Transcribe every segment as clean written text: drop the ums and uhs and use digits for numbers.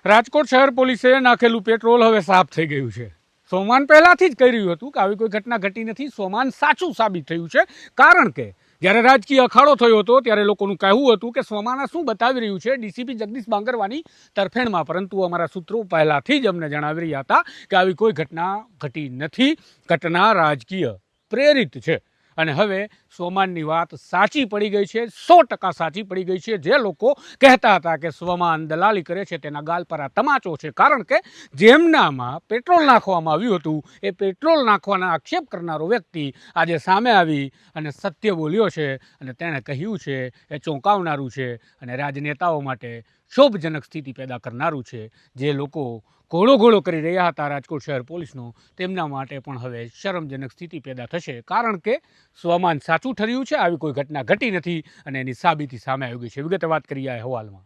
રાજકોટ શહેર પોલીસે નાખેલું પેટ્રોલ હવે સાફ થઈ ગયું છે. સોમાન પહેલાથી જ કહી રહ્યું હતું કે આવી કોઈ ઘટના ઘટી નથી. સોમાન સાચું સાબિત થયું છે, કારણ કે જ્યારે રાજકીય અખાડો થયો હતો ત્યારે લોકોનું કહેવું હતું કે સોમાના શું બતાવી રહ્યું છે ડીસીપી જગદીશ બાંગરવાની તરફેણમાં, પરંતુ અમારા સૂત્રો પહેલાથી જ અમને જણાવી રહ્યા હતા કે આવી કોઈ ઘટના ઘટી નથી. ઘટના રાજકીય પ્રેરિત છે અને હવે સોમાનની વાત સાચી પડી ગઈ છે, 100% સાચી પડી ગઈ છે. જે લોકો કહેતા હતા કે સોમાન દલાલી કરે છે તેના ગાલ પર આ તમાચો છે, કારણ કે જેમનામાં પેટ્રોલ નાખવામાં આવ્યું હતું એ પેટ્રોલ નાખવાના આક્ષેપ કરનારો વ્યક્તિ આજે સામે આવી અને સત્ય બોલ્યો છે અને તેણે કહ્યું છે એ ચોંકાવનારું છે અને રાજનેતાઓ માટે શોભજનક સ્થિતિ પેદા કરનારું છે. જે લોકો ઘોડો કરી રહ્યા હતા રાજકોટ શહેર પોલીસનો, તેમના માટે પણ હવે શરમજનક સ્થિતિ પેદા થશે, કારણ કે સોમાન સાચું ઠર્યું છે. આવી કોઈ ઘટના ઘટી નથી અને એની સાબિતી સામે આવી ગઈ છે. વિગતે વાત કરીએ આ અહેવાલમાં.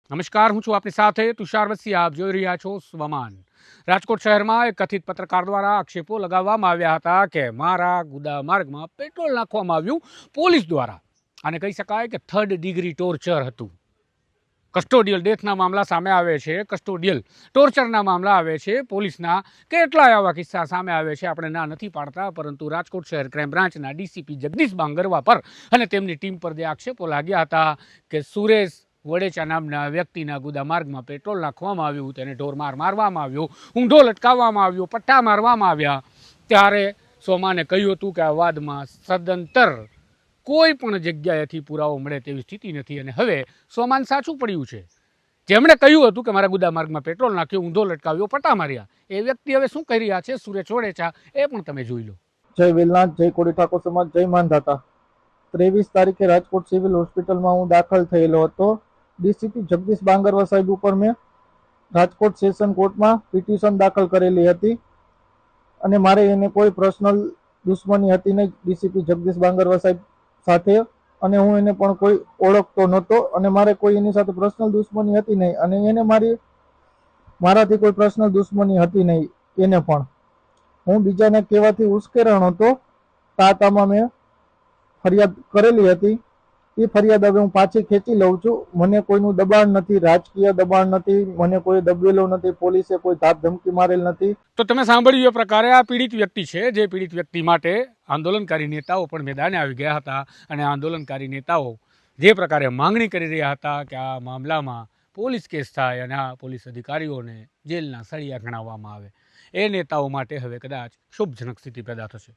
નમસ્કાર, હું છું આપની સાથે તુષાર વસિયા. આપ જોઈ રહ્યા છો સ્વમાન. રાજકોટ શહેરમાં એક કથિત પત્રકાર દ્વારા આક્ષેપો લગાવવામાં આવ્યા હતા કે મારા ગુદા માર્ગમાં પેટ્રોલ નાખવામાં આવ્યું પોલીસ દ્વારા. આને કહી શકાય કે 3rd ડિગ્રી ટોર્ચર હતું. કસ્ટોડિયલ ડેથના મામલા સામે આવે છે, કસ્ટોડિયલ ટોર્ચરના મામલા આવે છે, પોલીસના કેટલાય આવા કિસ્સા સામે આવે છે. આપણે ના નથી પાડતા, પરંતુ રાજકોટ શહેર ક્રાઇમ બ્રાન્ચના ડીસીપી જગદીશ બાંગરવા પર અને તેમની ટીમ પર જે આક્ષેપો લાગ્યા હતા કે સુરેશ વડેચા નામના વ્યક્તિના ગુદા માર્ગમાં પેટ્રોલ નાખવામાં આવ્યું, તેને ઢોરમાર મારવામાં આવ્યો, ઊંધો લટકાવવામાં આવ્યો, પટ્ટા મારવામાં આવ્યા, ત્યારે સોમાને કહ્યું હતું કે આ વાદમાં સદંતર કોઈ પણ જગ્યાએથી પુરાવો મળે તેવી સ્થિતિ નથી. અને હવે સોમાન સાચું પડ્યું છે. જેમણે કહ્યું હતું કે મારા ગુદા માર્ગમાં પેટ્રોલ નાખ્યો, ઊંધો લટકાવ્યો, પટ્ટા માર્યા, એ વ્યક્તિ હવે શું કહી રહ્યા છે સુરેશ વડેચા, એ પણ તમે જોઈ લો. જય વેલનાથ, જય કોળી ઠાકોર સમાજ, જય માંધાતા. 23 તારીખે રાજકોટ સિવિલ હોસ્પિટલમાં હું દાખલ થયેલો હતો. ડીસીપી જગદીશ બાંગરવા સાહેબ ઉપર મેં રાજકોટ સેશન કોર્ટમાં પિટિશન દાખલ કરેલી હતી અને મારે એને કોઈ પર્સનલ દુશ્મની હતી નહીં ડીસીપી જગદીશ બાંગરવા સાહેબ સાથે, અને હું એને પણ કોઈ ઓળખતો નહોતો અને મારે કોઈ એની સાથે પર્સનલ દુશ્મની હતી નહીં અને એને મારાથી કોઈ પર્સનલ દુશ્મની હતી નહીં. એને પણ હું બીજાને કહેવાથી ઉશ્કેરાણ હતો. તાતામાં મેં ફરિયાદ કરેલી હતી. એ ફરિયાદ હવે હું પાછી ખેંચી લઉં છું. મને કોઈનું દબાણ નથી, રાજકીય દબાણ નથી, મને કોઈ દબેલો નથી, પોલીસે કોઈ ધાક ધમકી મારેલ નથી. તો તમે સાંભળ્યું એ પ્રકારે આ પીડિત વ્યક્તિ છે. જે પીડિત વ્યક્તિ માટે આંદોલનકારી નેતાઓ પણ મેદાને આવી ગયા હતા અને આંદોલનકારી નેતાઓ જે પ્રકારે માંગણી કરી રહ્યા હતા કે આ મામલામાં પોલીસ કેસ થાય અને આ પોલીસ અધિકારીઓને જેલના સળિયા ગણાવવામાં આવે, એ નેતાઓ માટે હવે કદાચ શુભજનક સ્થિતિ પેદા થશે.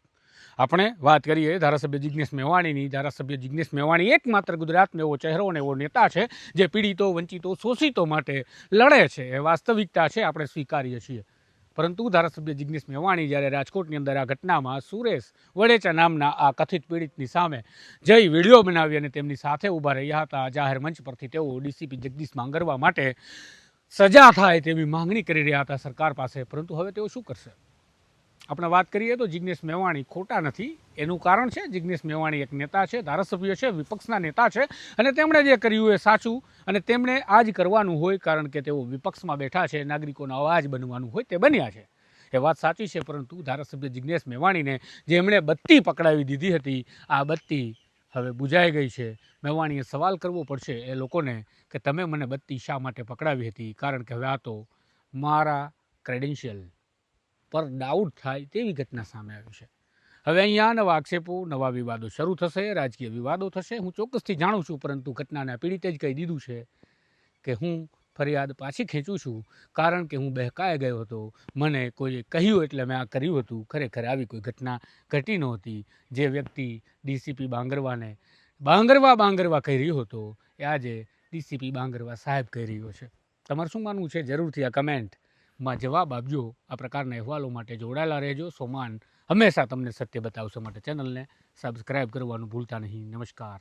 આપણે વાત કરીએ ધારાસભ્ય જિગ્નેશ મેવાણીની. ધારાસભ્ય જિગ્નેશ મેવાણી એકમાત્ર ગુજરાતનો એવો ચહેરો અને એવો નેતા છે જે પીડિતો, વંચિતો, શોષિતો માટે લડે છે. એ વાસ્તવિકતા છે, આપણે સ્વીકારીએ છીએ. પરંતુ ધારાસભ્ય જિગ્નેશ મેવાણી જ્યારે રાજકોટની અંદર આ ઘટનામાં સુરેશ વડેચા નામના આ કથિત પીડિતની સામે જઈ વિડીયો બનાવી અને તેમની સાથે ઊભા રહ્યા હતા, જાહેર મંચ પરથી તેઓ ડીસીપી જગદીશ બાંગરવા માટે સજા થાય તેવી માંગણી કરી રહ્યા હતા સરકાર પાસે. પરંતુ હવે તેઓ શું કરશે? આપણે વાત કરીએ તો જિગ્નેશ મેવાણી ખોટા નથી. એનું કારણ છે જિગ્નેશ મેવાણી એક નેતા છે, ધારાસભ્ય છે, વિપક્ષના નેતા છે અને તેમણે જે કર્યું એ સાચું અને તેમણે આ જ કરવાનું હોય, કારણ કે તેઓ વિપક્ષમાં બેઠા છે, નાગરિકોનો અવાજ બનવાનું હોય તે બન્યા છે. એ વાત સાચી છે. પરંતુ ધારાસભ્ય જિગ્નેશ મેવાણીને જેમણે બત્તી પકડાવી દીધી હતી, આ બત્તી હવે બુઝાઈ ગઈ છે. મેવાણીએ સવાલ કરવો પડશે એ લોકોને કે તમે મને બત્તી શા માટે પકડાવી હતી, કારણ કે હવે આ તો મારા ક્રેડેન્શિયલ પર ડાઉટ થાય તેવી ઘટના સામે આવી છે. હવે અહીંયા નવા આક્ષેપો, નવા વિવાદો શરૂ થશે, રાજકીય વિવાદો થશે. હું ચોક્કસથી જાણું છું, પરંતુ ઘટનાના પીડિતે જ કહી દીધું છે કે હું ફરિયાદ પાછી ખેંચું છું, કારણ કે હું બહેકાઈ ગયો હતો. મને કોઈએ કહ્યું એટલે મેં આ કર્યું હતું. ખરેખર આવી કોઈ ઘટના ઘટી નહોતી. જે વ્યક્તિ ડીસીપી બાંગરવાને બાંગરવા કહી રહ્યો હતો, એ આજે ડીસીપી બાંગરવા સાહેબ કહી રહ્યો છે. તમારું શું માનવું છે? જરૂરથી આ કમેન્ટમાં જવાબ આપજો. આ પ્રકારના અહેવાલો માટે જોડાયેલા રહેજો. સોમાન હંમેશા તમને સત્ય બતાવશે માટે ચેનલને સબસ્ક્રાઈબ કરવાનું ભૂલતા નહીં. નમસ્કાર.